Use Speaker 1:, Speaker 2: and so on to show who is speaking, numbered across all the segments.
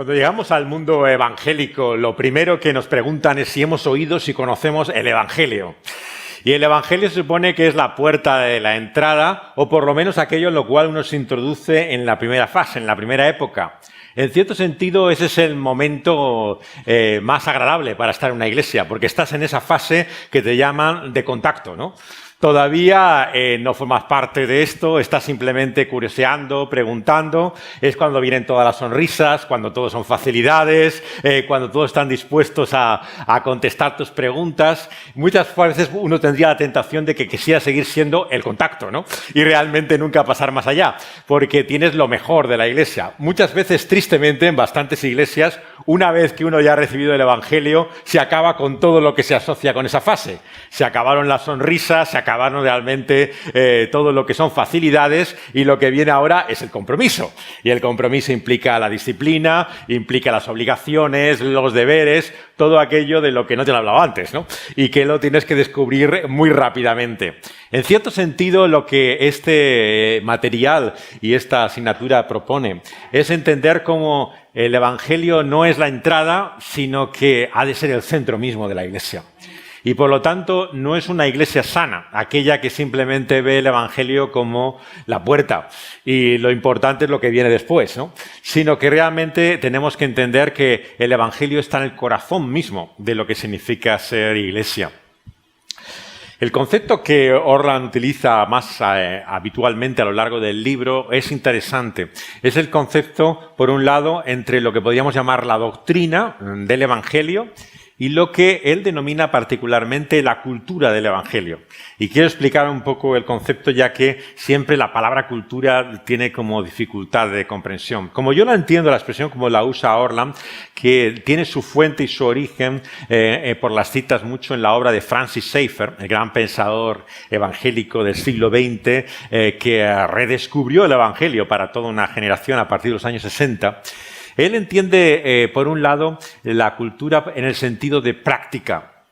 Speaker 1: Cuando llegamos al mundo evangélico, lo primero que nos preguntan es si hemos oído, si conocemos el Evangelio. Y el Evangelio se supone que es la puerta de la entrada, o por lo menos aquello en lo cual uno se introduce en la primera fase, en la primera época. En cierto sentido, ese es el momento más agradable para estar en una iglesia, porque estás en esa fase que te llaman de contacto, ¿no? Todavía no formas parte de esto, estás simplemente curioseando, preguntando. Es cuando vienen todas las sonrisas, cuando todo son facilidades, cuando todos están dispuestos a contestar tus preguntas. Muchas veces uno tendría la tentación de que quisiera seguir siendo el contacto, ¿no? Y realmente nunca pasar más allá, porque tienes lo mejor de la iglesia. Muchas veces, tristemente, en bastantes iglesias, una vez que uno ya ha recibido el Evangelio, se acaba con todo lo que se asocia con esa fase. Se acabaron las sonrisas, se acabaron realmente todo lo que son facilidades, y lo que viene ahora es el compromiso. Y el compromiso implica la disciplina, implica las obligaciones, los deberes, todo aquello de lo que no te lo he hablado antes, ¿no? Y que lo tienes que descubrir muy rápidamente. En cierto sentido, lo que este material y esta asignatura propone es entender cómo el Evangelio no es la entrada, sino que ha de ser el centro mismo de la iglesia. Y por lo tanto, no es una iglesia sana, aquella que simplemente ve el Evangelio como la puerta y lo importante es lo que viene después, ¿no? Sino que realmente tenemos que entender que el Evangelio está en el corazón mismo de lo que significa ser iglesia. El concepto que Orland utiliza más habitualmente a lo largo del libro es interesante. Es el concepto, por un lado, entre lo que podríamos llamar la doctrina del Evangelio y lo que él denomina particularmente la cultura del Evangelio. Y quiero explicar un poco el concepto, ya que siempre la palabra cultura tiene como dificultad de comprensión. Como yo la entiendo, la expresión como la usa Orland, que tiene su fuente y su origen por las citas mucho en la obra de Francis Schaeffer, el gran pensador evangélico del siglo XX, que redescubrió el Evangelio para toda una generación a partir de los años 60. Él entiende, por un lado, la cultura en el sentido de práctica.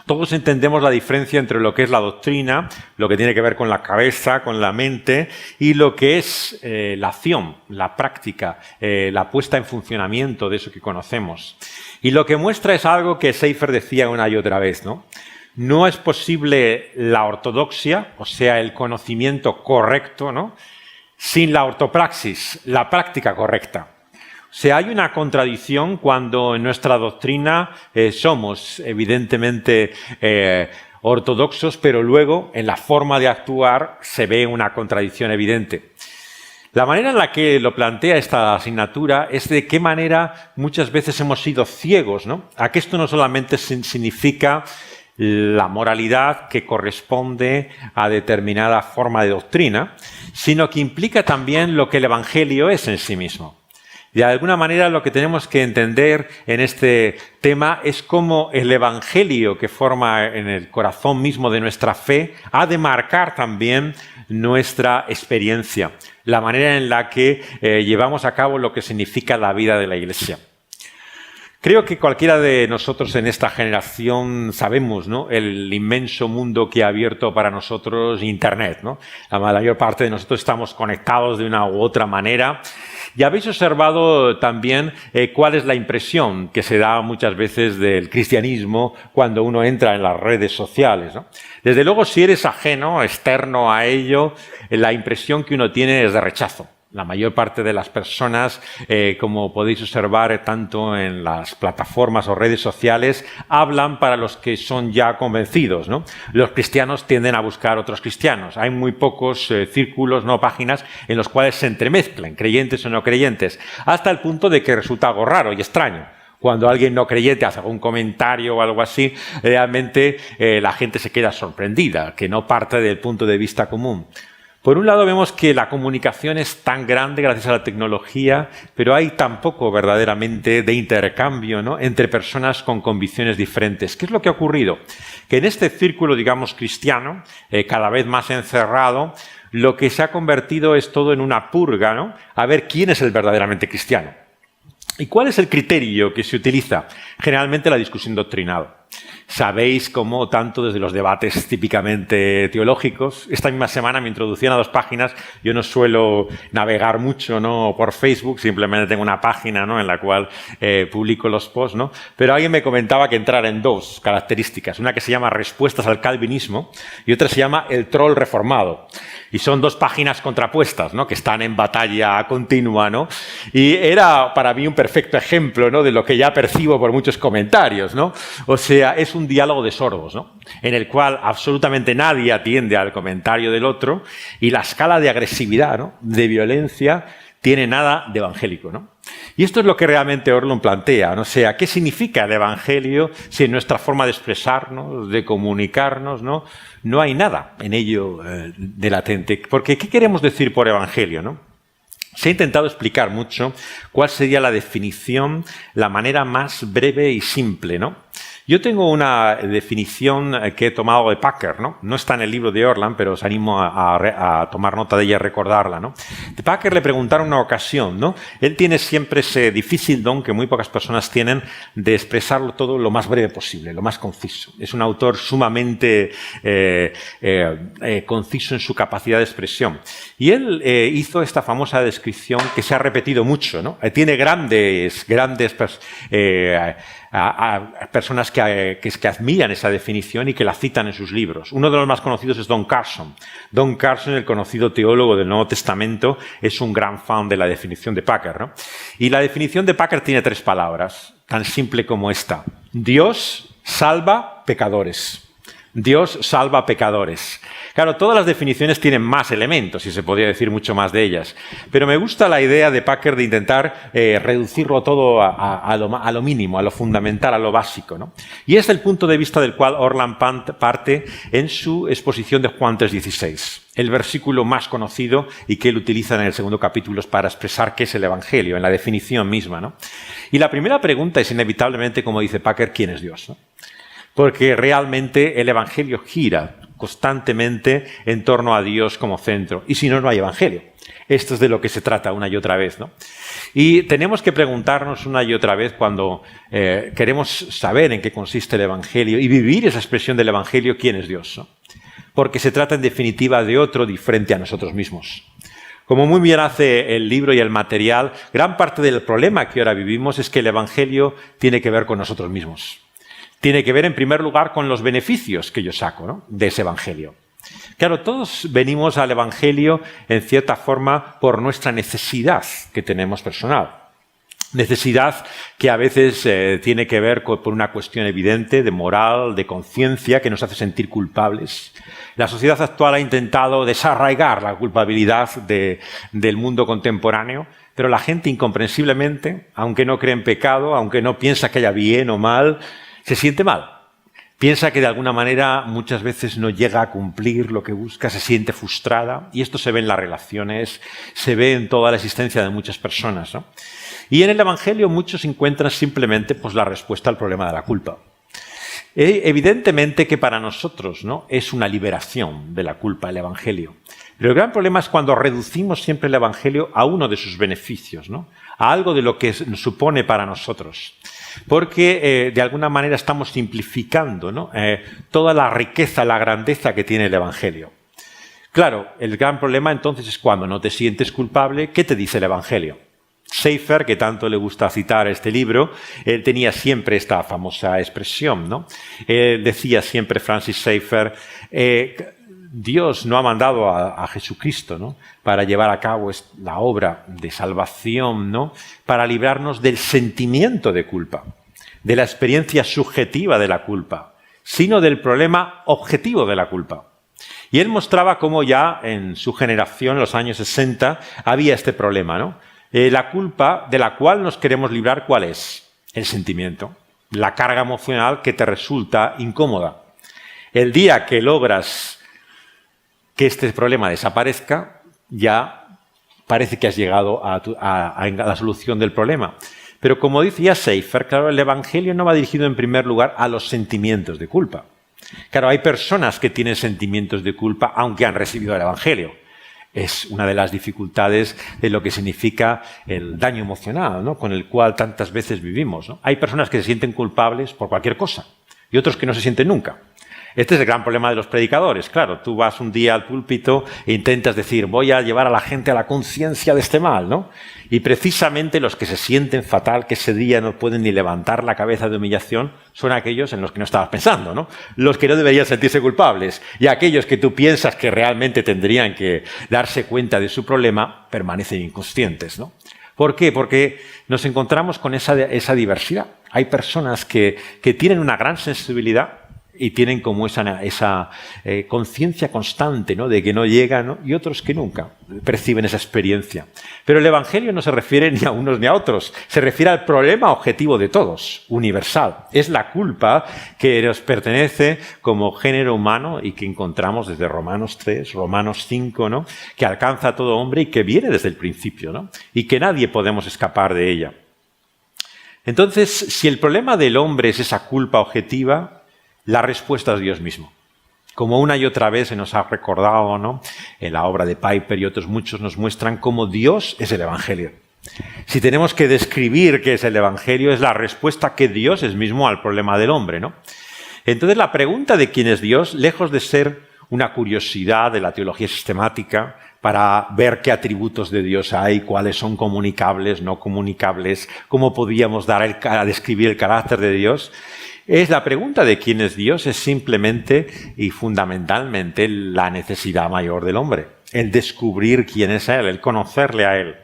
Speaker 1: Todos entendemos la diferencia entre lo que es la doctrina, lo que tiene que ver con la cabeza, con la mente, y lo que es la acción, la práctica, la puesta en funcionamiento de eso que conocemos. Y lo que muestra es algo que Schaeffer decía una y otra vez, ¿no? No es posible la ortodoxia, o sea, el conocimiento correcto, ¿no?, sin la ortopraxis, la práctica correcta. O sea, hay una contradicción cuando en nuestra doctrina somos evidentemente ortodoxos, pero luego en la forma de actuar se ve una contradicción evidente. La manera en la que lo plantea esta asignatura es de qué manera muchas veces hemos sido ciegos, ¿no? A que esto no solamente significa la moralidad que corresponde a determinada forma de doctrina, sino que implica también lo que el Evangelio es en sí mismo. De alguna manera lo que tenemos que entender en este tema es cómo el Evangelio que forma en el corazón mismo de nuestra fe ha de marcar también nuestra experiencia, la manera en la que llevamos a cabo lo que significa la vida de la Iglesia. Creo que cualquiera de nosotros en esta generación sabemos, ¿no?, el inmenso mundo que ha abierto para nosotros Internet, ¿no? La mayor parte de nosotros estamos conectados de una u otra manera. Y habéis observado también cuál es la impresión que se da muchas veces del cristianismo cuando uno entra en las redes sociales, ¿no? Desde luego, si eres ajeno, externo a ello, la impresión que uno tiene es de rechazo. La mayor parte de las personas, como podéis observar tanto en las plataformas o redes sociales, hablan para los que son ya convencidos, ¿no? Los cristianos tienden a buscar otros cristianos. Hay muy pocos círculos, no páginas, en los cuales se entremezclan, creyentes o no creyentes, hasta el punto de que resulta algo raro y extraño. Cuando alguien no creyente hace algún comentario o algo así, realmente la gente se queda sorprendida, que no parte del punto de vista común. Por un lado vemos que la comunicación es tan grande gracias a la tecnología, pero hay tan poco verdaderamente de intercambio, ¿no?, entre personas con convicciones diferentes. ¿Qué es lo que ha ocurrido? Que en este círculo, digamos, cristiano, cada vez más encerrado, lo que se ha convertido es todo en una purga, ¿no?, a ver quién es el verdaderamente cristiano. ¿Y cuál es el criterio que se utiliza? Generalmente la discusión doctrinal. Sabéis cómo tanto desde los debates típicamente teológicos, esta misma semana me introducían a 2 páginas, yo no suelo navegar mucho, ¿no?, por Facebook, simplemente tengo una página, ¿no?, en la cual publico los posts, ¿no?, pero alguien me comentaba que entrara en 2 características, una que se llama Respuestas al Calvinismo y otra se llama El Troll Reformado. Y son 2 páginas contrapuestas, ¿no?, que están en batalla continua, ¿no? Y era para mí un perfecto ejemplo, ¿no?, de lo que ya percibo por muchos comentarios, ¿no? O sea, es un diálogo de sordos, ¿no?, en el cual absolutamente nadie atiende al comentario del otro y la escala de agresividad, ¿no?, de violencia, tiene nada de evangélico, ¿no? Y esto es lo que realmente Orlund plantea, ¿no? O sea, ¿qué significa el evangelio si en nuestra forma de expresarnos, de comunicarnos, no hay nada en ello de latente? Porque, ¿qué queremos decir por evangelio, no? Se ha intentado explicar mucho cuál sería la definición, la manera más breve y simple, ¿no? Yo tengo una definición que he tomado de Packer, ¿no? No está en el libro de Orlund, pero os animo a tomar nota de ella y recordarla, ¿no? De Packer le preguntaron una ocasión, ¿no? Él tiene siempre ese difícil don que muy pocas personas tienen de expresarlo todo lo más breve posible, lo más conciso. Es un autor sumamente conciso en su capacidad de expresión. Y él hizo esta famosa descripción que se ha repetido mucho, ¿no? Tiene grandes personas que admiran esa definición y que la citan en sus libros. Uno de los más conocidos es Don Carson. Don Carson, el conocido teólogo del Nuevo Testamento, es un gran fan de la definición de Packer, ¿no? Y la definición de Packer tiene 3 palabras, tan simple como esta. Dios salva pecadores. Dios salva pecadores. Claro, todas las definiciones tienen más elementos y se podría decir mucho más de ellas, pero me gusta la idea de Packer de intentar reducirlo todo a lo mínimo, a lo fundamental, a lo básico, ¿no? Y es el punto de vista del cual Orlund parte en su exposición de Juan 3:16, el versículo más conocido y que él utiliza en el 2º capítulo para expresar qué es el Evangelio, en la definición misma, ¿no? Y la primera pregunta es inevitablemente, como dice Packer, ¿quién es Dios?, ¿no? Porque realmente el Evangelio gira constantemente en torno a Dios como centro. Y si no, no hay evangelio. Esto es de lo que se trata una y otra vez, ¿no? Y tenemos que preguntarnos una y otra vez cuando queremos saber en qué consiste el evangelio y vivir esa expresión del evangelio, ¿quién es Dios?, ¿no? Porque se trata en definitiva de otro diferente a nosotros mismos. Como muy bien hace el libro y el material, gran parte del problema que ahora vivimos es que el evangelio tiene que ver con nosotros mismos. Tiene que ver, en primer lugar, con los beneficios que yo saco, ¿no?, de ese evangelio. Claro, todos venimos al evangelio, en cierta forma, por nuestra necesidad que tenemos personal. Necesidad que a veces tiene que ver por una cuestión evidente de moral, de conciencia, que nos hace sentir culpables. La sociedad actual ha intentado desarraigar la culpabilidad del mundo contemporáneo, pero la gente, incomprensiblemente, aunque no cree en pecado, aunque no piensa que haya bien o mal, se siente mal. Piensa que de alguna manera muchas veces no llega a cumplir lo que busca, se siente frustrada, y esto se ve en las relaciones, se ve en toda la existencia de muchas personas, ¿no? Y en el Evangelio muchos encuentran simplemente pues, la respuesta al problema de la culpa. Evidentemente que para nosotros, ¿no?, es una liberación de la culpa el Evangelio. Pero el gran problema es cuando reducimos siempre el Evangelio a uno de sus beneficios, ¿no?, a algo de lo que supone para nosotros. Porque de alguna manera estamos simplificando, ¿no?, toda la riqueza, la grandeza que tiene el Evangelio. Claro, el gran problema entonces es cuando no te sientes culpable, ¿qué te dice el Evangelio? Schaeffer, que tanto le gusta citar este libro, él tenía siempre esta famosa expresión, ¿no? Decía siempre Francis Schaeffer, Dios no ha mandado a Jesucristo, ¿no?, para llevar a cabo la obra de salvación, ¿no?, para librarnos del sentimiento de culpa, de la experiencia subjetiva de la culpa, sino del problema objetivo de la culpa. Y él mostraba cómo ya en su generación, en los años 60, había este problema, ¿no? La culpa de la cual nos queremos librar, ¿cuál es? El sentimiento, la carga emocional que te resulta incómoda. El día que logras que este problema desaparezca, ya parece que has llegado a la solución del problema. Pero como decía Schaeffer, claro, el Evangelio no va dirigido en primer lugar a los sentimientos de culpa. Claro, hay personas que tienen sentimientos de culpa aunque han recibido el Evangelio. Es una de las dificultades de lo que significa el daño emocional, ¿no?, con el cual tantas veces vivimos, ¿no? Hay personas que se sienten culpables por cualquier cosa. y otros que no se sienten nunca. Este es el gran problema de los predicadores. Claro, tú vas un día al púlpito e intentas decir, voy a llevar a la gente a la conciencia de este mal, ¿no? Y precisamente los que se sienten fatal, que ese día no pueden ni levantar la cabeza de humillación, son aquellos en los que no estabas pensando, ¿no? Los que no deberían sentirse culpables. Y aquellos que tú piensas que realmente tendrían que darse cuenta de su problema, permanecen inconscientes, ¿no? ¿Por qué? Porque nos encontramos con esa diversidad. Hay personas que tienen una gran sensibilidad y tienen como esa conciencia constante, ¿no?, de que no llegan, ¿no?, y otros que nunca perciben esa experiencia. Pero el Evangelio no se refiere ni a unos ni a otros, se refiere al problema objetivo de todos, universal. Es la culpa que nos pertenece como género humano y que encontramos desde Romanos 3, Romanos 5, ¿no?, que alcanza a todo hombre y que viene desde el principio, ¿no?, y que nadie podemos escapar de ella. Entonces, si el problema del hombre es esa culpa objetiva, la respuesta es Dios mismo. Como una y otra vez se nos ha recordado, ¿no?, en la obra de Piper y otros muchos nos muestran cómo Dios es el Evangelio. Si tenemos que describir qué es el Evangelio, es la respuesta que Dios es mismo al problema del hombre, ¿no? Entonces la pregunta de quién es Dios, lejos de ser una curiosidad de la teología sistemática para ver qué atributos de Dios hay, cuáles son comunicables, no comunicables, cómo podríamos a describir el carácter de Dios, es la pregunta de quién es Dios, es simplemente y fundamentalmente la necesidad mayor del hombre, el descubrir quién es Él, el conocerle a Él.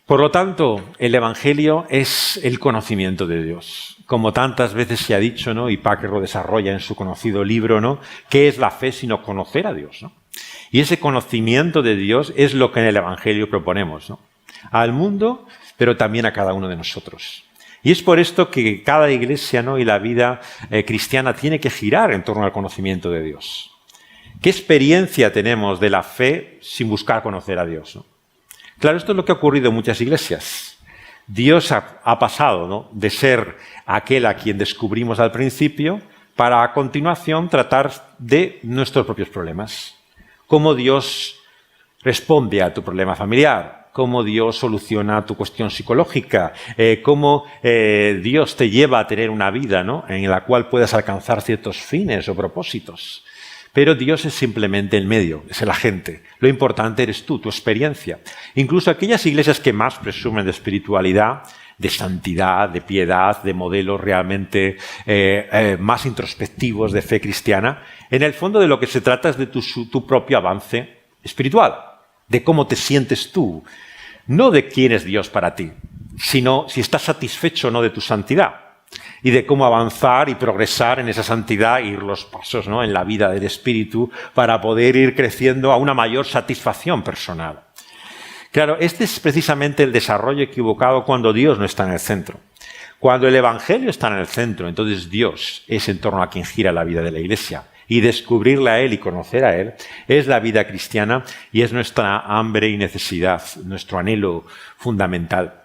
Speaker 1: Por lo tanto, el Evangelio es el conocimiento de Dios. Como tantas veces se ha dicho, ¿no?, y Packer lo desarrolla en su conocido libro, ¿no?, ¿qué es la fe sino conocer a Dios?, ¿no? Y ese conocimiento de Dios es lo que en el Evangelio proponemos, ¿no?, al mundo, pero también a cada uno de nosotros. Y es por esto que cada iglesia, ¿no?, y la vida cristiana tiene que girar en torno al conocimiento de Dios. ¿Qué experiencia tenemos de la fe sin buscar conocer a Dios, ¿no? Claro, esto es lo que ha ocurrido en muchas iglesias. Dios ha pasado, ¿no?, de ser aquel a quien descubrimos al principio para a continuación tratar de nuestros propios problemas. Cómo Dios responde a tu problema familiar, cómo Dios soluciona tu cuestión psicológica, cómo Dios te lleva a tener una vida, ¿no?, en la cual puedas alcanzar ciertos fines o propósitos. Pero Dios es simplemente el medio, es el agente. Lo importante eres tú, tu experiencia. Incluso aquellas iglesias que más presumen de espiritualidad, de santidad, de piedad, de modelos realmente más introspectivos de fe cristiana, en el fondo de lo que se trata es de tu propio avance espiritual, de cómo te sientes tú, no de quién es Dios para ti, sino si estás satisfecho o no de tu santidad y de cómo avanzar y progresar en esa santidad, ir los pasos, ¿no?, en la vida del Espíritu para poder ir creciendo a una mayor satisfacción personal. Claro, este es precisamente el desarrollo equivocado cuando Dios no está en el centro. Cuando el Evangelio está en el centro, entonces Dios es en torno a quien gira la vida de la Iglesia. Y descubrirle a Él y conocer a Él es la vida cristiana y es nuestra hambre y necesidad, nuestro anhelo fundamental.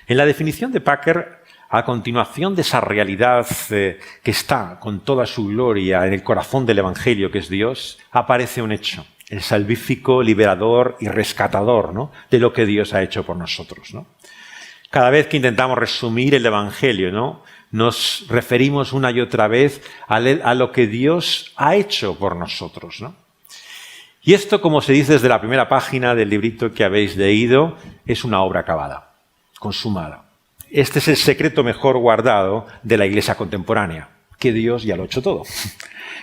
Speaker 1: En la definición de Packer, a continuación de esa realidad que está con toda su gloria en el corazón del Evangelio, que es Dios, aparece un hecho, el salvífico, liberador y rescatador, ¿no?, de lo que Dios ha hecho por nosotros, ¿no? Cada vez que intentamos resumir el Evangelio, ¿no?, nos referimos una y otra vez a lo que Dios ha hecho por nosotros, ¿no? Y esto, como se dice desde la primera página del librito que habéis leído, es una obra acabada, consumada. Este es el secreto mejor guardado de la Iglesia contemporánea, que Dios ya lo ha hecho todo.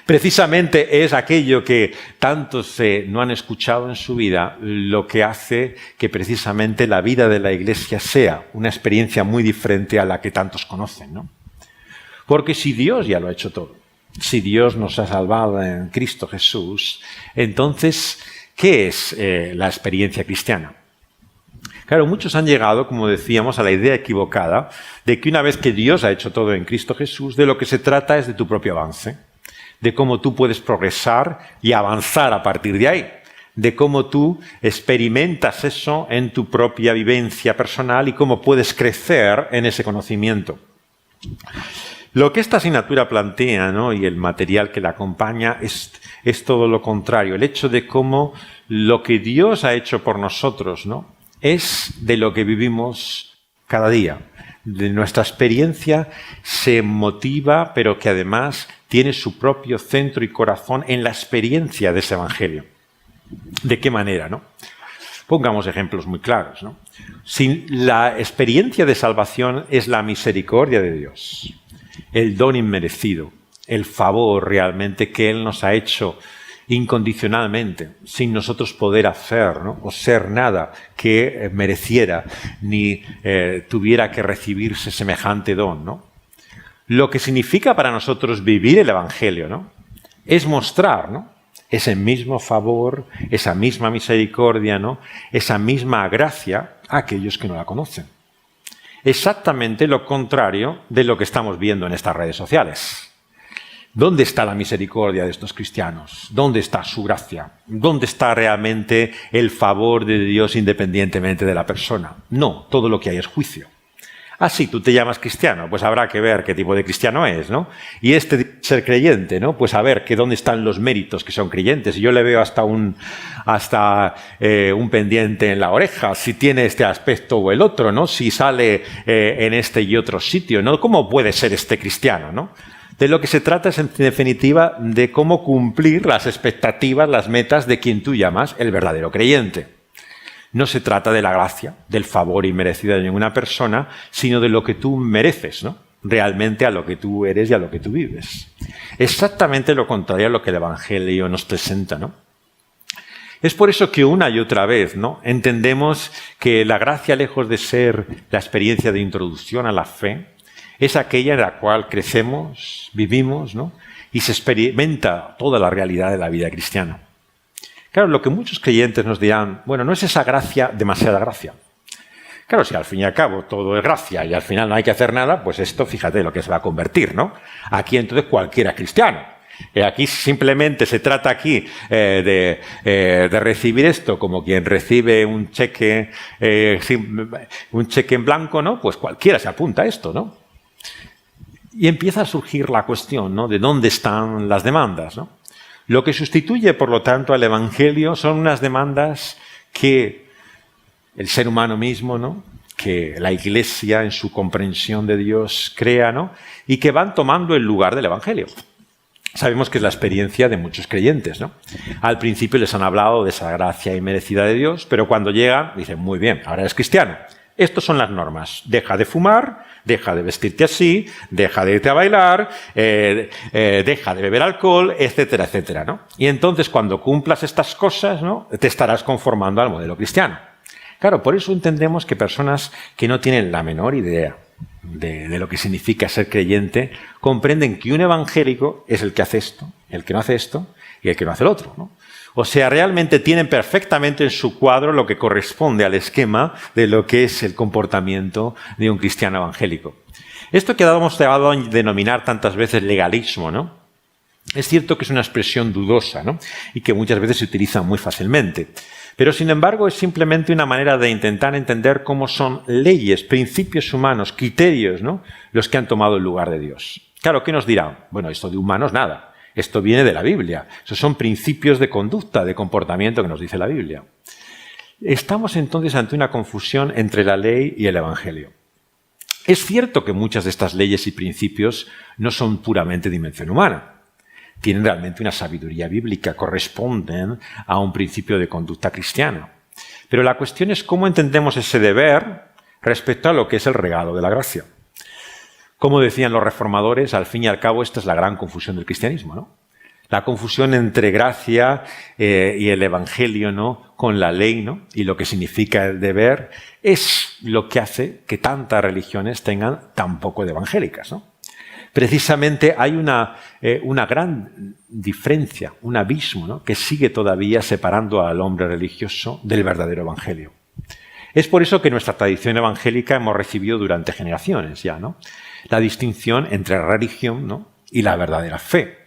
Speaker 1: Precisamente es aquello que tantos no han escuchado en su vida lo que hace que precisamente la vida de la Iglesia sea una experiencia muy diferente a la que tantos conocen, ¿no? Porque si Dios ya lo ha hecho todo, si Dios nos ha salvado en Cristo Jesús, entonces, ¿qué es la experiencia cristiana? Claro, muchos han llegado, como decíamos, a la idea equivocada de que una vez que Dios ha hecho todo en Cristo Jesús, de lo que se trata es de tu propio avance, de cómo tú puedes progresar y avanzar a partir de ahí, de cómo tú experimentas eso en tu propia vivencia personal y cómo puedes crecer en ese conocimiento. Lo que esta asignatura plantea, ¿no?, y el material que la acompaña es todo lo contrario, el hecho de cómo lo que Dios ha hecho por nosotros, ¿no?, es de lo que vivimos cada día, de nuestra experiencia se motiva, pero que además tiene su propio centro y corazón en la experiencia de ese evangelio. ¿De qué manera, no? Pongamos ejemplos muy claros, ¿no? Si la experiencia de salvación es la misericordia de Dios, el don inmerecido, el favor realmente que Él nos ha hecho incondicionalmente, sin nosotros poder hacer, ¿no?, o ser nada que mereciera ni tuviera que recibirse semejante don, ¿no? Lo que significa para nosotros vivir el evangelio, ¿no?, es mostrar, ¿no?, ese mismo favor, esa misma misericordia, ¿no?, esa misma gracia a aquellos que no la conocen. Exactamente lo contrario de lo que estamos viendo en estas redes sociales. ¿Dónde está la misericordia de estos cristianos? ¿Dónde está su gracia? ¿Dónde está realmente el favor de Dios independientemente de la persona? No, todo lo que hay es juicio. Ah, sí, tú te llamas cristiano, pues habrá que ver qué tipo de cristiano es, ¿no? Y ser creyente, ¿no? Pues a ver que dónde están los méritos que son creyentes. Y yo le veo hasta un pendiente en la oreja, si tiene este aspecto o el otro, ¿no? Si sale en este y otro sitio, ¿no? ¿Cómo puede ser este cristiano, no? De lo que se trata es, en definitiva, de cómo cumplir las expectativas, las metas de quien tú llamas el verdadero creyente. No se trata de la gracia, del favor inmerecido de ninguna persona, sino de lo que tú mereces, ¿no?, realmente a lo que tú eres y a lo que tú vives. Exactamente lo contrario a lo que el Evangelio nos presenta, ¿no? Es por eso que una y otra vez, ¿no?, entendemos que la gracia, lejos de ser la experiencia de introducción a la fe, es aquella en la cual crecemos, vivimos, ¿no?, y se experimenta toda la realidad de la vida cristiana. Claro, lo que muchos creyentes nos dirán, bueno, ¿no es esa gracia demasiada gracia? Claro, si al fin y al cabo todo es gracia y al final no hay que hacer nada, pues esto, fíjate lo que se va a convertir, ¿no? Aquí entonces cualquiera es cristiano. Aquí simplemente se trata aquí de recibir esto como quien recibe un cheque en blanco, ¿no? Pues cualquiera se apunta a esto, ¿no? Y empieza a surgir la cuestión, ¿no?, de dónde están las demandas, ¿no? Lo que sustituye, por lo tanto, al Evangelio son unas demandas que el ser humano mismo, ¿no?, que la Iglesia en su comprensión de Dios crea, ¿no?, y que van tomando el lugar del Evangelio. Sabemos que es la experiencia de muchos creyentes, ¿no? Al principio les han hablado de esa gracia inmerecida de Dios, pero cuando llegan dicen, muy bien, ahora eres cristiano. Estas son las normas. Deja de fumar, deja de vestirte así, deja de irte a bailar, deja de beber alcohol, etcétera, etcétera, ¿no? Y entonces cuando cumplas estas cosas, ¿no?, te estarás conformando al modelo cristiano. Claro, por eso entendemos que personas que no tienen la menor idea de lo que significa ser creyente comprenden que un evangélico es el que hace esto, el que no hace esto y el que no hace el otro, ¿no? O sea, realmente tienen perfectamente en su cuadro lo que corresponde al esquema de lo que es el comportamiento de un cristiano evangélico. Esto que hemos llegado a denominar tantas veces legalismo, ¿no?, es cierto que es una expresión dudosa, ¿no?, y que muchas veces se utiliza muy fácilmente. Pero, sin embargo, es simplemente una manera de intentar entender cómo son leyes, principios humanos, criterios, ¿no?, los que han tomado el lugar de Dios. Claro, ¿qué nos dirán? Bueno, esto de humanos nada. Esto viene de la Biblia. Esos son principios de conducta, de comportamiento que nos dice la Biblia. Estamos entonces ante una confusión entre la ley y el Evangelio. Es cierto que muchas de estas leyes y principios no son puramente de dimensión humana. Tienen realmente una sabiduría bíblica, corresponden a un principio de conducta cristiana. Pero la cuestión es cómo entendemos ese deber respecto a lo que es el regalo de la gracia. Como decían los reformadores, al fin y al cabo esta es la gran confusión del cristianismo, ¿no? La confusión entre gracia y el Evangelio, ¿no?, con la ley, ¿no?, y lo que significa el deber, es lo que hace que tantas religiones tengan tan poco de evangélicas, ¿no? Precisamente hay una gran diferencia, un abismo, ¿no?, que sigue todavía separando al hombre religioso del verdadero evangelio. Es por eso que nuestra tradición evangélica hemos recibido durante generaciones ya, ¿no?, la distinción entre religión, ¿no?, y la verdadera fe,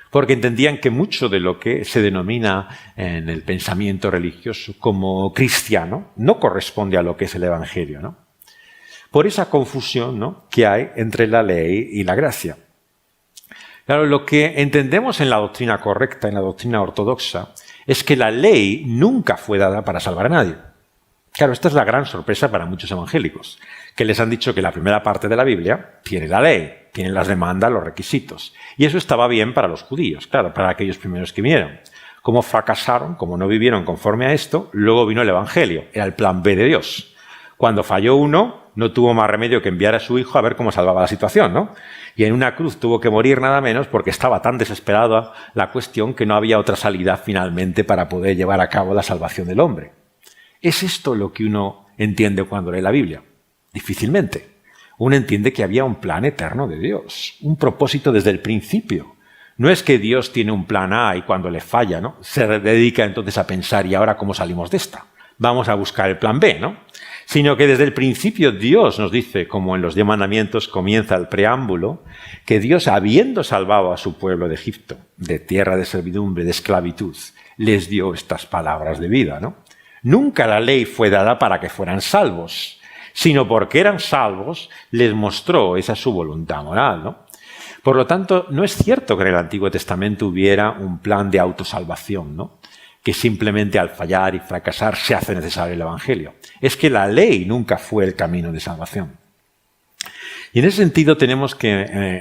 Speaker 1: porque entendían que mucho de lo que se denomina en el pensamiento religioso como cristiano no corresponde a lo que es el evangelio, ¿no?, por esa confusión, ¿no?, que hay entre la ley y la gracia. Claro, lo que entendemos en la doctrina correcta, en la doctrina ortodoxa, es que la ley nunca fue dada para salvar a nadie. Claro, esta es la gran sorpresa para muchos evangélicos, que les han dicho que la primera parte de la Biblia tiene la ley, tiene las demandas, los requisitos. Y eso estaba bien para los judíos, claro, para aquellos primeros que vinieron. Como fracasaron, como no vivieron conforme a esto, luego vino el Evangelio, era el plan B de Dios. Cuando falló uno, no tuvo más remedio que enviar a su hijo a ver cómo salvaba la situación, ¿no? Y en una cruz tuvo que morir nada menos porque estaba tan desesperada la cuestión que no había otra salida finalmente para poder llevar a cabo la salvación del hombre. ¿Es esto lo que uno entiende cuando lee la Biblia? Difícilmente. Uno entiende que había un plan eterno de Dios, un propósito desde el principio. No es que Dios tiene un plan A y cuando le falla, ¿no?, se dedica entonces a pensar, ¿y ahora cómo salimos de esta? Vamos a buscar el plan B, ¿no? Sino que desde el principio Dios nos dice, como en los 10 mandamientos comienza el preámbulo, que Dios, habiendo salvado a su pueblo de Egipto, de tierra de servidumbre, de esclavitud, les dio estas palabras de vida, ¿no? Nunca la ley fue dada para que fueran salvos, sino porque eran salvos, les mostró esa su voluntad moral, ¿no? Por lo tanto, no es cierto que en el Antiguo Testamento hubiera un plan de autosalvación, ¿no?, que simplemente al fallar y fracasar se hace necesario el Evangelio. Es que la ley nunca fue el camino de salvación. Y en ese sentido tenemos que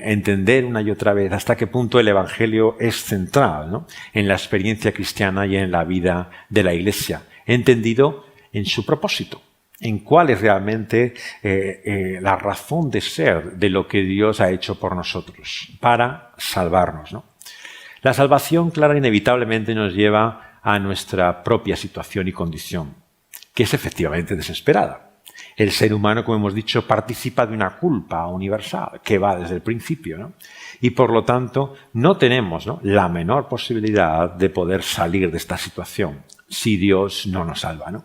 Speaker 1: entender una y otra vez hasta qué punto el Evangelio es central, ¿no?, en la experiencia cristiana y en la vida de la Iglesia, entendido en su propósito, en cuál es realmente la razón de ser de lo que Dios ha hecho por nosotros, para salvarnos, ¿no? La salvación, claro, inevitablemente nos lleva a nuestra propia situación y condición, que es efectivamente desesperada. El ser humano, como hemos dicho, participa de una culpa universal que va desde el principio, ¿no? Y por lo tanto no tenemos, ¿no?, la menor posibilidad de poder salir de esta situación si Dios no nos salva, ¿no?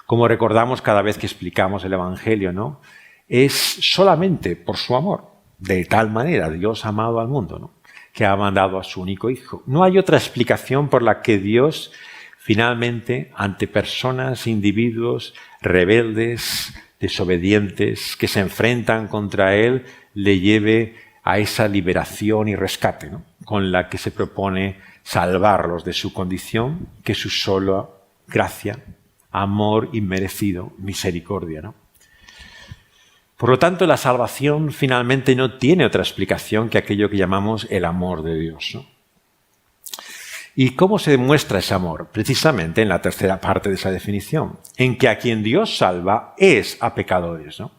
Speaker 1: Como recordamos cada vez que explicamos el Evangelio, ¿no?, es solamente por su amor. De tal manera Dios ha amado al mundo, ¿no?, que ha mandado a su único Hijo. No hay otra explicación por la que Dios finalmente, ante personas, individuos rebeldes, desobedientes, que se enfrentan contra Él, le lleve a esa liberación y rescate, ¿no?, con la que se propone salvarlos de su condición, que su sola gracia, amor inmerecido, misericordia, ¿no? Por lo tanto, la salvación finalmente no tiene otra explicación que aquello que llamamos el amor de Dios, ¿no? ¿Y cómo se demuestra ese amor? Precisamente en la tercera parte de esa definición, en que a quien Dios salva es a pecadores, ¿no?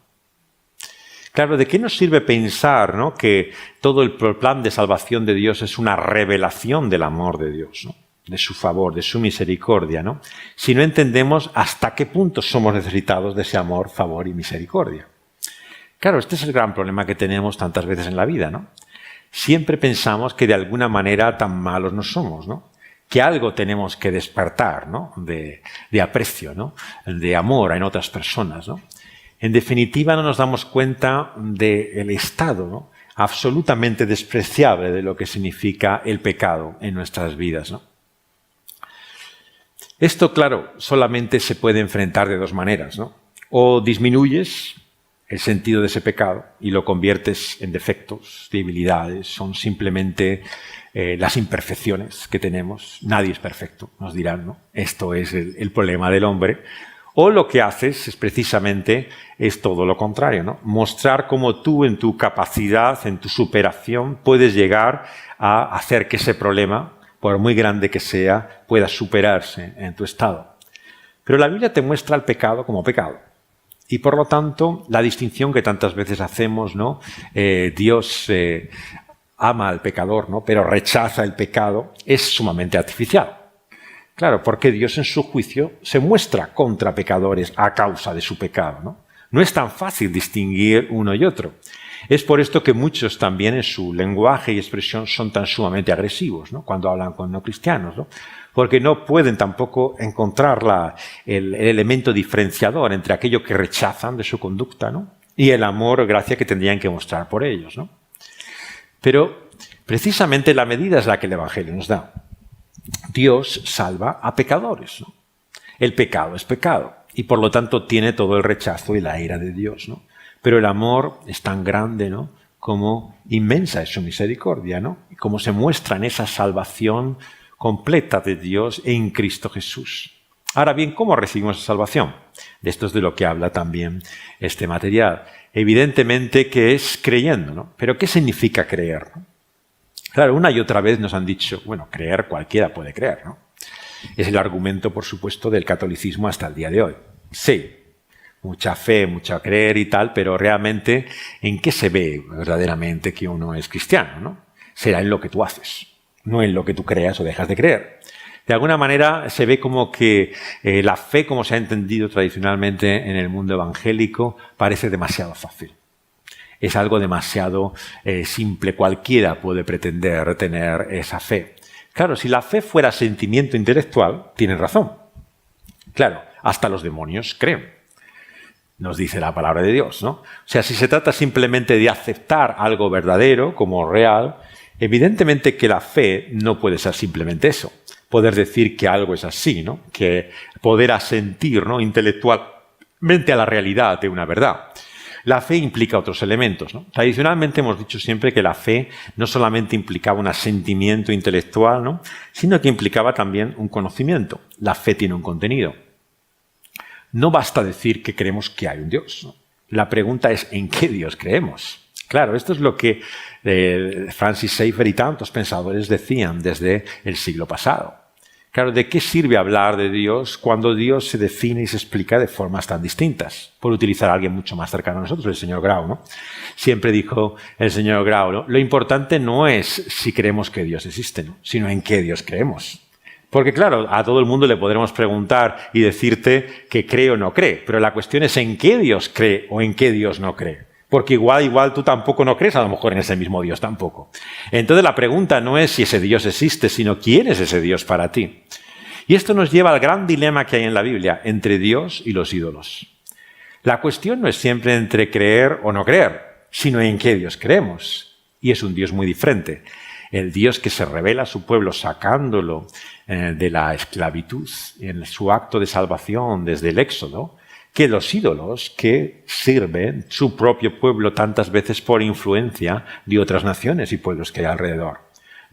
Speaker 1: Claro, ¿de qué nos sirve pensar, ¿no?, que todo el plan de salvación de Dios es una revelación del amor de Dios, ¿no?, de su favor, de su misericordia, ¿no?, si no entendemos hasta qué punto somos necesitados de ese amor, favor y misericordia? Claro, este es el gran problema que tenemos tantas veces en la vida, ¿no? Siempre pensamos que de alguna manera tan malos no somos, ¿no?, que algo tenemos que despertar, ¿no?, de aprecio, ¿no?, de amor en otras personas, ¿no? En definitiva, no nos damos cuenta del estado, ¿no?, absolutamente despreciable de lo que significa el pecado en nuestras vidas, ¿no? Esto, claro, solamente se puede enfrentar de dos maneras, ¿no? O disminuyes el sentido de ese pecado y lo conviertes en defectos, debilidades, son simplemente las imperfecciones que tenemos. Nadie es perfecto, nos dirán, ¿no? Esto es el problema del hombre. O lo que haces es precisamente todo lo contrario, ¿no? Mostrar cómo tú en tu capacidad, en tu superación, puedes llegar a hacer que ese problema, por muy grande que sea, pueda superarse en tu estado. Pero la Biblia te muestra el pecado como pecado. Y por lo tanto, la distinción que tantas veces hacemos, ¿no? Dios ama al pecador, ¿no?, pero rechaza el pecado, es sumamente artificial. Claro, porque Dios en su juicio se muestra contra pecadores a causa de su pecado, ¿no? No es tan fácil distinguir uno y otro. Es por esto que muchos también en su lenguaje y expresión son tan sumamente agresivos, ¿no?, cuando hablan con no cristianos, ¿no?, porque no pueden tampoco encontrar el elemento diferenciador entre aquello que rechazan de su conducta, ¿no?, y el amor o gracia que tendrían que mostrar por ellos, ¿no? Pero precisamente la medida es la que el Evangelio nos da. Dios salva a pecadores, ¿no? El pecado es pecado y por lo tanto tiene todo el rechazo y la ira de Dios, ¿no? Pero el amor es tan grande, ¿no?, como inmensa es su misericordia, ¿no?, y como se muestra en esa salvación completa de Dios en Cristo Jesús. Ahora bien, ¿cómo recibimos esa salvación? De esto es de lo que habla también este material. Evidentemente que es creyendo, ¿no? Pero ¿qué significa creer, ¿no? Claro, una y otra vez nos han dicho, bueno, creer cualquiera puede creer, ¿no? Es el argumento, por supuesto, del catolicismo hasta el día de hoy. Sí, mucha fe, mucha creer y tal, pero realmente, ¿en qué se ve verdaderamente que uno es cristiano, ¿no? Será en lo que tú haces, no en lo que tú creas o dejas de creer. De alguna manera se ve como que la fe, como se ha entendido tradicionalmente en el mundo evangélico, parece demasiado fácil. Es algo demasiado simple. Cualquiera puede pretender tener esa fe. Claro, si la fe fuera sentimiento intelectual, tienen razón. Claro, hasta los demonios creen. Nos dice la palabra de Dios, ¿no? O sea, si se trata simplemente de aceptar algo verdadero como real, evidentemente que la fe no puede ser simplemente eso. Poder decir que algo es así, ¿no? Que poder asentir, ¿no?, intelectualmente a la realidad de una verdad. La fe implica otros elementos, ¿no? Tradicionalmente hemos dicho siempre que la fe no solamente implicaba un asentimiento intelectual, ¿no?, sino que implicaba también un conocimiento. La fe tiene un contenido. No basta decir que creemos que hay un Dios, ¿no? La pregunta es ¿en qué Dios creemos? Claro, esto es lo que Francis Schaeffer y tantos pensadores decían desde el siglo pasado. Claro, ¿de qué sirve hablar de Dios cuando Dios se define y se explica de formas tan distintas? Por utilizar a alguien mucho más cercano a nosotros, el señor Grau, ¿no? Siempre dijo el señor Grau, ¿no?, lo importante no es si creemos que Dios existe, ¿no?, sino en qué Dios creemos. Porque claro, a todo el mundo le podremos preguntar y decirte que cree o no cree, pero la cuestión es en qué Dios cree o en qué Dios no cree. Porque igual tú tampoco no crees, a lo mejor en ese mismo Dios tampoco. Entonces la pregunta no es si ese Dios existe, sino quién es ese Dios para ti. Y esto nos lleva al gran dilema que hay en la Biblia, entre Dios y los ídolos. La cuestión no es siempre entre creer o no creer, sino en qué Dios creemos. Y es un Dios muy diferente. El Dios que se revela a su pueblo sacándolo de la esclavitud en su acto de salvación desde el Éxodo, que los ídolos que sirven su propio pueblo tantas veces por influencia de otras naciones y pueblos que hay alrededor.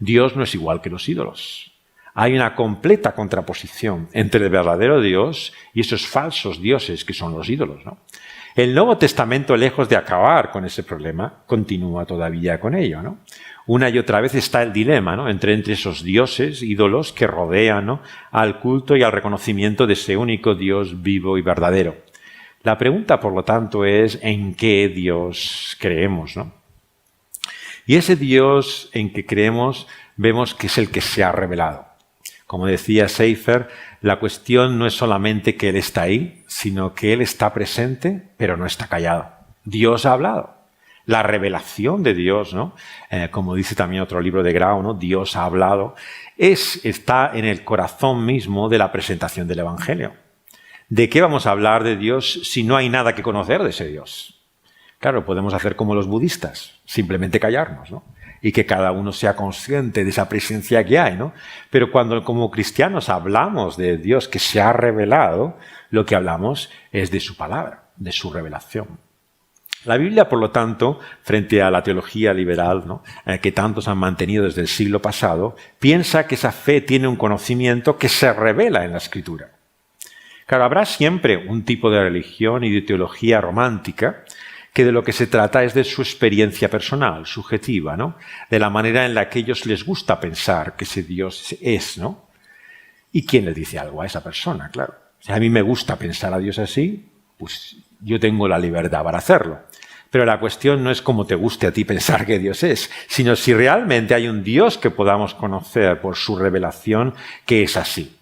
Speaker 1: Dios no es igual que los ídolos. Hay una completa contraposición entre el verdadero Dios y esos falsos dioses que son los ídolos, ¿no? El Nuevo Testamento, lejos de acabar con ese problema, continúa todavía con ello, ¿no? Una y otra vez está el dilema, ¿no?, entre esos dioses, ídolos que rodean, ¿no?, al culto y al reconocimiento de ese único Dios vivo y verdadero. La pregunta, por lo tanto, es ¿en qué Dios creemos, ¿no? Y ese Dios en que creemos vemos que es el que se ha revelado. Como decía Schaeffer, la cuestión no es solamente que Él está ahí, sino que Él está presente, pero no está callado. Dios ha hablado. La revelación de Dios, ¿no?, como dice también otro libro de Grau, ¿no?, Dios ha hablado, está en el corazón mismo de la presentación del Evangelio. ¿De qué vamos a hablar de Dios si no hay nada que conocer de ese Dios? Claro, podemos hacer como los budistas, simplemente callarnos, ¿no?, y que cada uno sea consciente de esa presencia que hay, ¿no? Pero cuando como cristianos hablamos de Dios que se ha revelado, lo que hablamos es de su palabra, de su revelación. La Biblia, por lo tanto, frente a la teología liberal, ¿no?, que tantos han mantenido desde el siglo pasado, piensa que esa fe tiene un conocimiento que se revela en la Escritura. Claro, habrá siempre un tipo de religión y de teología romántica que de lo que se trata es de su experiencia personal, subjetiva, ¿no?, de la manera en la que a ellos les gusta pensar que ese Dios es, ¿no? ¿Y quién le dice algo a esa persona? Claro. Si a mí me gusta pensar a Dios así, pues yo tengo la libertad para hacerlo. Pero la cuestión no es cómo te guste a ti pensar que Dios es, sino si realmente hay un Dios que podamos conocer por su revelación que es así.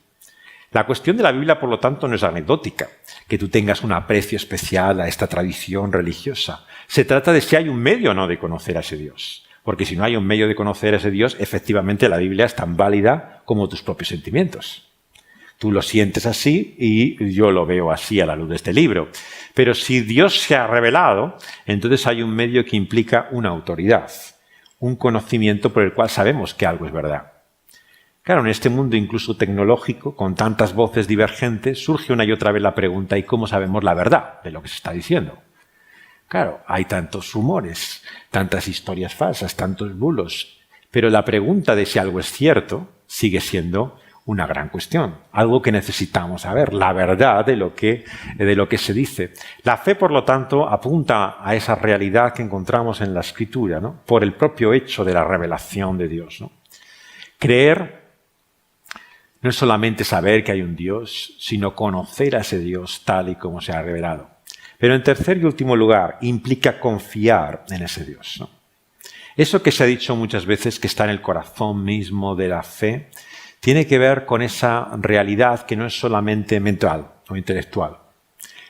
Speaker 1: La cuestión de la Biblia, por lo tanto, no es anecdótica, que tú tengas un aprecio especial a esta tradición religiosa. Se trata de si hay un medio o no de conocer a ese Dios. Porque si no hay un medio de conocer a ese Dios, efectivamente la Biblia es tan válida como tus propios sentimientos. Tú lo sientes así y yo lo veo así a la luz de este libro. Pero si Dios se ha revelado, entonces hay un medio que implica una autoridad, un conocimiento por el cual sabemos que algo es verdad. Claro, en este mundo incluso tecnológico, con tantas voces divergentes, surge una y otra vez la pregunta ¿y cómo sabemos la verdad de lo que se está diciendo? Claro, hay tantos rumores, tantas historias falsas, tantos bulos, pero la pregunta de si algo es cierto sigue siendo una gran cuestión, algo que necesitamos saber, la verdad de lo que se dice. La fe, por lo tanto, apunta a esa realidad que encontramos en la Escritura, ¿no? Por el propio hecho de la revelación de Dios, ¿no? Creer no es solamente saber que hay un Dios, sino conocer a ese Dios tal y como se ha revelado. Pero en tercer y último lugar, implica confiar en ese Dios, ¿no? Eso que se ha dicho muchas veces, que está en el corazón mismo de la fe, tiene que ver con esa realidad que no es solamente mental o intelectual.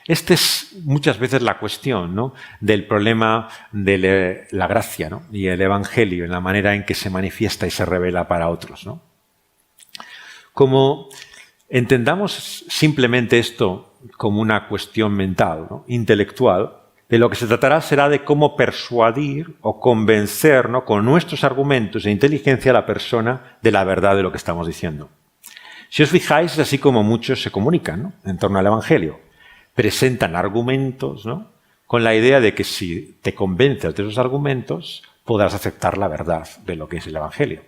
Speaker 1: Esta es muchas veces la cuestión, ¿no?, del problema de la gracia, ¿no?, y el Evangelio, en la manera en que se manifiesta y se revela para otros, ¿no? Como entendamos simplemente esto como una cuestión mental, ¿no?, intelectual, de lo que se tratará será de cómo persuadir o convencer, ¿no?, con nuestros argumentos e inteligencia a la persona de la verdad de lo que estamos diciendo. Si os fijáis, es así como muchos se comunican, ¿no?, en torno al Evangelio. Presentan argumentos, ¿no?, con la idea de que si te convences de esos argumentos, podrás aceptar la verdad de lo que es el Evangelio.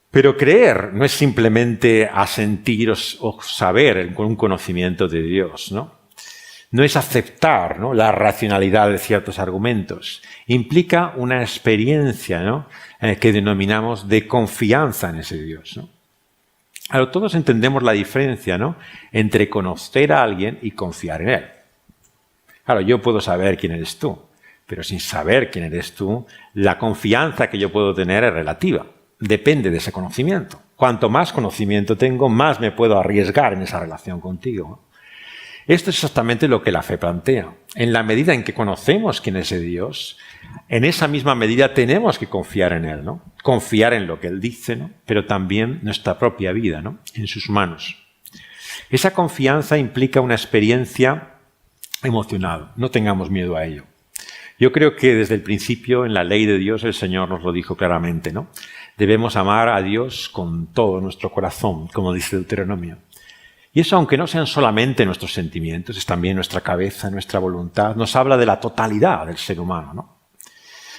Speaker 1: Pero creer no es simplemente asentir o saber con un conocimiento de Dios, ¿no? No es aceptar, ¿no?, la racionalidad de ciertos argumentos. Implica una experiencia, ¿no?, que denominamos de confianza en ese Dios, ¿no? Ahora, todos entendemos la diferencia, ¿no?, entre conocer a alguien y confiar en él. Claro, yo puedo saber quién eres tú, pero sin saber quién eres tú, la confianza que yo puedo tener es relativa. Depende de ese conocimiento. Cuanto más conocimiento tengo, más me puedo arriesgar en esa relación contigo, ¿no? Esto es exactamente lo que la fe plantea. En la medida en que conocemos quién es ese Dios, en esa misma medida tenemos que confiar en Él, ¿no? Confiar en lo que Él dice, ¿no?, pero también nuestra propia vida, ¿no?, en sus manos. Esa confianza implica una experiencia emocional. No tengamos miedo a ello. Yo creo que desde el principio, en la ley de Dios, el Señor nos lo dijo claramente, ¿no? Debemos amar a Dios con todo nuestro corazón, como dice Deuteronomio. Y eso, aunque no sean solamente nuestros sentimientos, es también nuestra cabeza, nuestra voluntad, nos habla de la totalidad del ser humano, ¿no?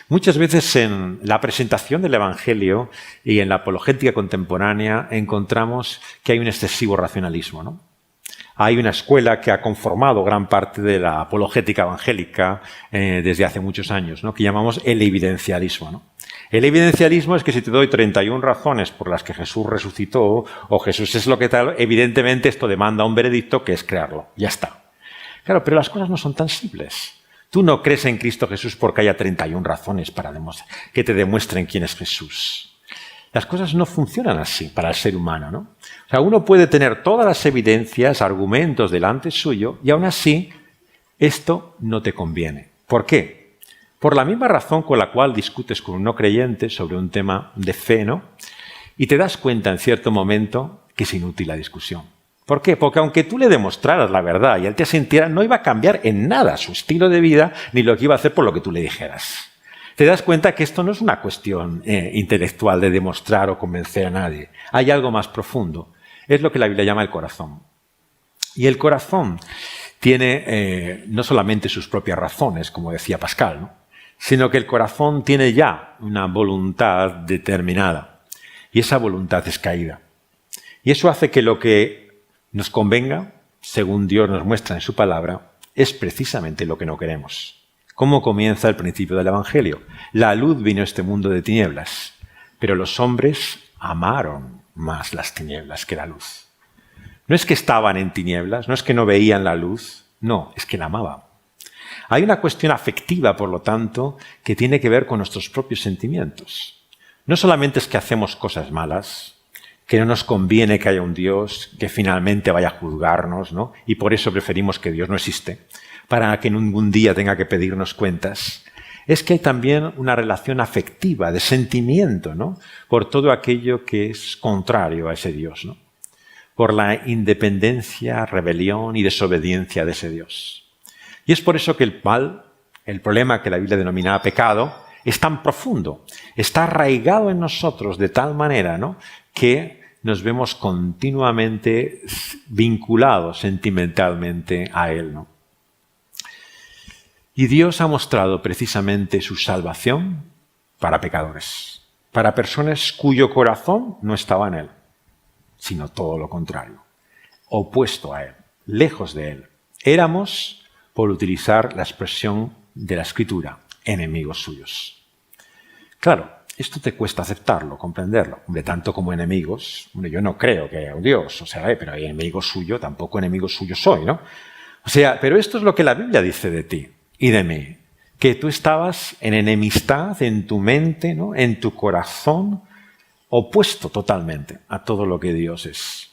Speaker 1: Muchas veces en la presentación del Evangelio y en la apologética contemporánea encontramos que hay un excesivo racionalismo, ¿no? Hay una escuela que ha conformado gran parte de la apologética evangélica desde hace muchos años, ¿no?, que llamamos el evidencialismo, ¿no? El evidencialismo es que si te doy 31 razones por las que Jesús resucitó o Jesús es lo que tal, evidentemente esto demanda un veredicto que es crearlo. Ya está. Claro, pero las cosas no son tan simples. Tú no crees en Cristo Jesús porque haya 31 razones para que te demuestren quién es Jesús. Las cosas no funcionan así para el ser humano, ¿no? O sea, uno puede tener todas las evidencias, argumentos delante suyo y aún así esto no te conviene. ¿Por qué? Por la misma razón con la cual discutes con un no creyente sobre un tema de fe, ¿no?, y te das cuenta en cierto momento que es inútil la discusión. ¿Por qué? Porque aunque tú le demostraras la verdad y él te asintiera, no iba a cambiar en nada su estilo de vida ni lo que iba a hacer por lo que tú le dijeras. Te das cuenta que esto no es una cuestión intelectual de demostrar o convencer a nadie. Hay algo más profundo. Es lo que la Biblia llama el corazón. Y el corazón tiene no solamente sus propias razones, como decía Pascal, ¿no?, sino que el corazón tiene ya una voluntad determinada. Y esa voluntad es caída. Y eso hace que lo que nos convenga, según Dios nos muestra en su palabra, es precisamente lo que no queremos. ¿Cómo comienza el principio del Evangelio? La luz vino a este mundo de tinieblas, pero los hombres amaron más las tinieblas que la luz. No es que estaban en tinieblas, no es que no veían la luz, no, es que la amaban. Hay una cuestión afectiva, por lo tanto, que tiene que ver con nuestros propios sentimientos. No solamente es que hacemos cosas malas, que no nos conviene que haya un Dios que finalmente vaya a juzgarnos, ¿no?, y por eso preferimos que Dios no existe, para que ningún día tenga que pedirnos cuentas. Es que hay también una relación afectiva, de sentimiento, ¿no?, por todo aquello que es contrario a ese Dios, ¿no?, por la independencia, rebelión y desobediencia de ese Dios. Y es por eso que el mal, el problema que la Biblia denomina pecado, es tan profundo, está arraigado en nosotros de tal manera, ¿no?, que nos vemos continuamente vinculados sentimentalmente a él, ¿no? Y Dios ha mostrado precisamente su salvación para pecadores, para personas cuyo corazón no estaba en él. sino todo lo contrario, opuesto a Él, lejos de Él. Éramos, por utilizar la expresión de la Escritura, enemigos suyos. Claro, esto te cuesta aceptarlo, comprenderlo. Hombre, tanto como enemigos, hombre, yo no creo que haya un Dios, pero hay enemigo suyo, tampoco enemigo suyo soy, ¿no? Pero esto es lo que la Biblia dice de ti y de mí, que tú estabas en enemistad en tu mente, ¿no? En tu corazón, opuesto totalmente a todo lo que Dios es.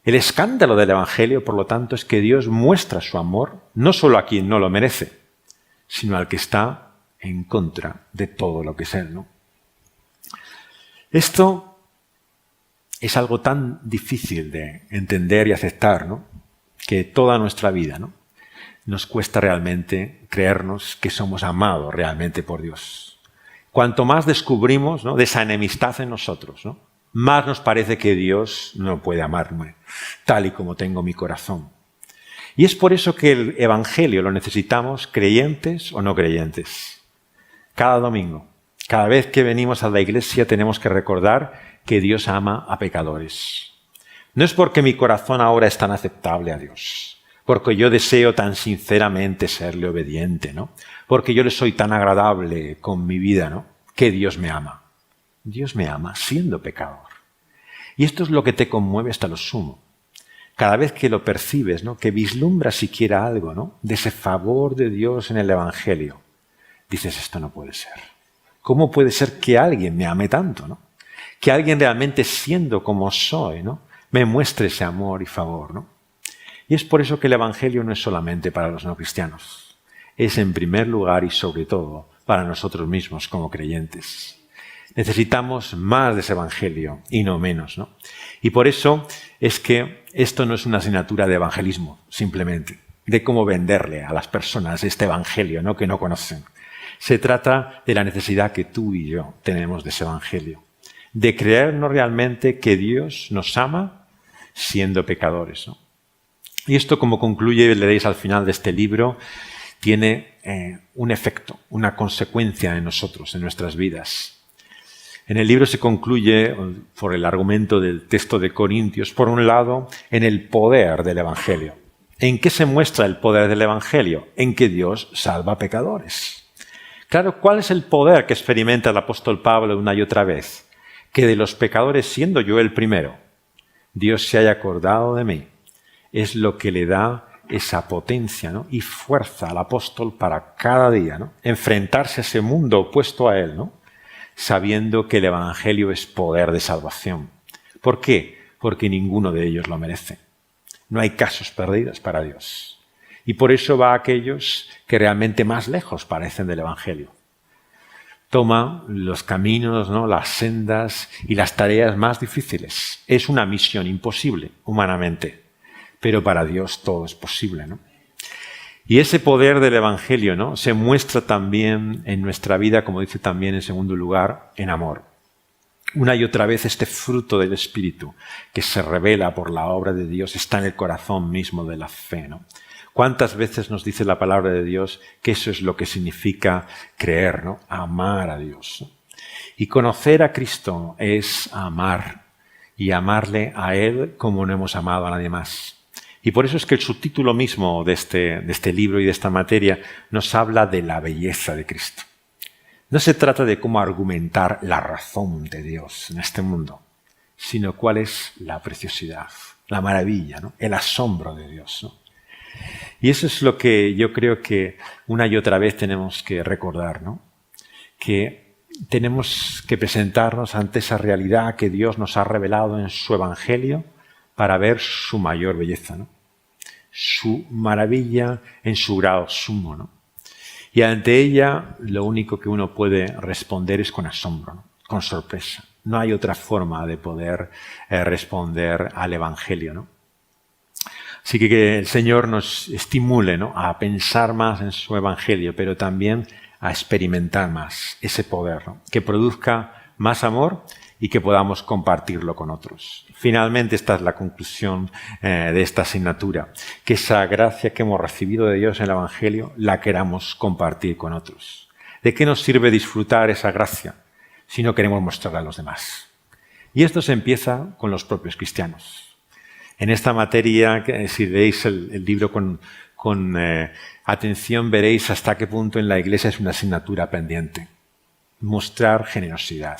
Speaker 1: El escándalo del Evangelio, por lo tanto, es que Dios muestra su amor no solo a quien no lo merece, sino al que está en contra de todo lo que es Él, ¿no? Esto es algo tan difícil de entender y aceptar, ¿no? Que toda nuestra vida, ¿no? Nos cuesta realmente creernos que somos amados realmente por Dios. Cuanto más descubrimos, ¿no? de esa enemistad en nosotros, ¿no? más nos parece que Dios no puede amarme tal y como tengo mi corazón. Y es por eso que el Evangelio lo necesitamos creyentes o no creyentes. Cada domingo, cada vez que venimos a la iglesia tenemos que recordar que Dios ama a pecadores. No es porque mi corazón ahora es tan aceptable a Dios, porque yo deseo tan sinceramente serle obediente, ¿no? Porque yo le soy tan agradable con mi vida, ¿no? Que Dios me ama. Dios me ama siendo pecador. Y esto es lo que te conmueve hasta lo sumo. Cada vez que lo percibes, ¿no? Que vislumbras siquiera algo, ¿no? de ese favor de Dios en el Evangelio, dices, esto no puede ser. ¿Cómo puede ser que alguien me ame tanto, ¿no? Que alguien realmente siendo como soy, ¿no? me muestre ese amor y favor, ¿no? Y es por eso que el Evangelio no es solamente para los no cristianos. Es en primer lugar y sobre todo para nosotros mismos como creyentes. Necesitamos más de ese Evangelio y no menos, ¿no? Y por eso es que esto no es una asignatura de evangelismo, simplemente, de cómo venderle a las personas este Evangelio, ¿no? que no conocen. Se trata de la necesidad que tú y yo tenemos de ese Evangelio, de creernos realmente que Dios nos ama siendo pecadores, ¿no? Y esto, como concluye, leéis al final de este libro, tiene un efecto, una consecuencia en nosotros, en nuestras vidas. En el libro se concluye, por el argumento del texto de Corintios, por un lado, en el poder del Evangelio. ¿En qué se muestra el poder del Evangelio? En que Dios salva a pecadores. Claro, ¿cuál es el poder que experimenta el apóstol Pablo una y otra vez? Que de los pecadores, siendo yo el primero, Dios se haya acordado de mí. Es lo que le da esa potencia, ¿no? y fuerza al apóstol para cada día, ¿no? enfrentarse a ese mundo opuesto a él, ¿no? sabiendo que el Evangelio es poder de salvación. ¿Por qué? Porque ninguno de ellos lo merece. No hay casos perdidos para Dios. Y por eso va a aquellos que realmente más lejos parecen del Evangelio. Toma los caminos, ¿no? las sendas y las tareas más difíciles. Es una misión imposible humanamente, pero para Dios todo es posible, ¿no? Y ese poder del Evangelio, ¿no? se muestra también en nuestra vida, como dice también en segundo lugar, en amor. Una y otra vez este fruto del Espíritu que se revela por la obra de Dios está en el corazón mismo de la fe, ¿no? ¿Cuántas veces nos dice la palabra de Dios que eso es lo que significa creer, ¿no? amar a Dios, ¿no? Y conocer a Cristo es amar y amarle a Él como no hemos amado a nadie más. Y por eso es que el subtítulo mismo de este libro y de esta materia nos habla de la belleza de Cristo. No se trata de cómo argumentar la razón de Dios en este mundo, sino cuál es la preciosidad, la maravilla, ¿no? el asombro de Dios, ¿no? Y eso es lo que yo creo que una y otra vez tenemos que recordar, ¿no? Que tenemos que presentarnos ante esa realidad que Dios nos ha revelado en su Evangelio para ver su mayor belleza, ¿no? Su maravilla en su grado sumo, ¿no? Y ante ella lo único que uno puede responder es con asombro, ¿no? con sorpresa. No hay otra forma de poder responder al Evangelio, ¿no? Así que el Señor nos estimule, ¿no? a pensar más en su Evangelio, pero también a experimentar más ese poder, ¿no? que produzca más amor y que podamos compartirlo con otros. Finalmente, esta es la conclusión de esta asignatura, que esa gracia que hemos recibido de Dios en el Evangelio la queramos compartir con otros. ¿De qué nos sirve disfrutar esa gracia si no queremos mostrarla a los demás? Y esto se empieza con los propios cristianos. En esta materia, si leéis el libro con atención, veréis hasta qué punto en la Iglesia es una asignatura pendiente. Mostrar generosidad,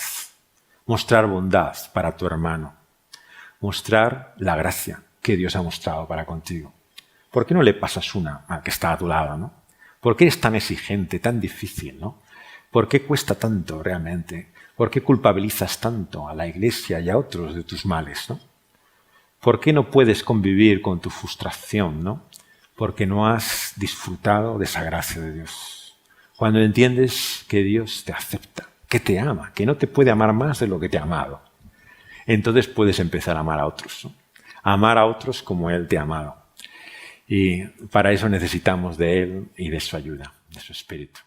Speaker 1: mostrar bondad para tu hermano, mostrar la gracia que Dios ha mostrado para contigo. ¿Por qué no le pasas una al que está a tu lado, ¿no? ¿Por qué es tan exigente, tan difícil, ¿no? ¿Por qué cuesta tanto realmente? ¿Por qué culpabilizas tanto a la Iglesia y a otros de tus males, ¿no? ¿Por qué no puedes convivir con tu frustración, ¿no? Porque no has disfrutado de esa gracia de Dios. Cuando entiendes que Dios te acepta, que te ama, que no te puede amar más de lo que te ha amado, entonces puedes empezar a amar a otros, ¿no? A amar a otros como Él te ha amado. Y para eso necesitamos de Él y de su ayuda, de su Espíritu.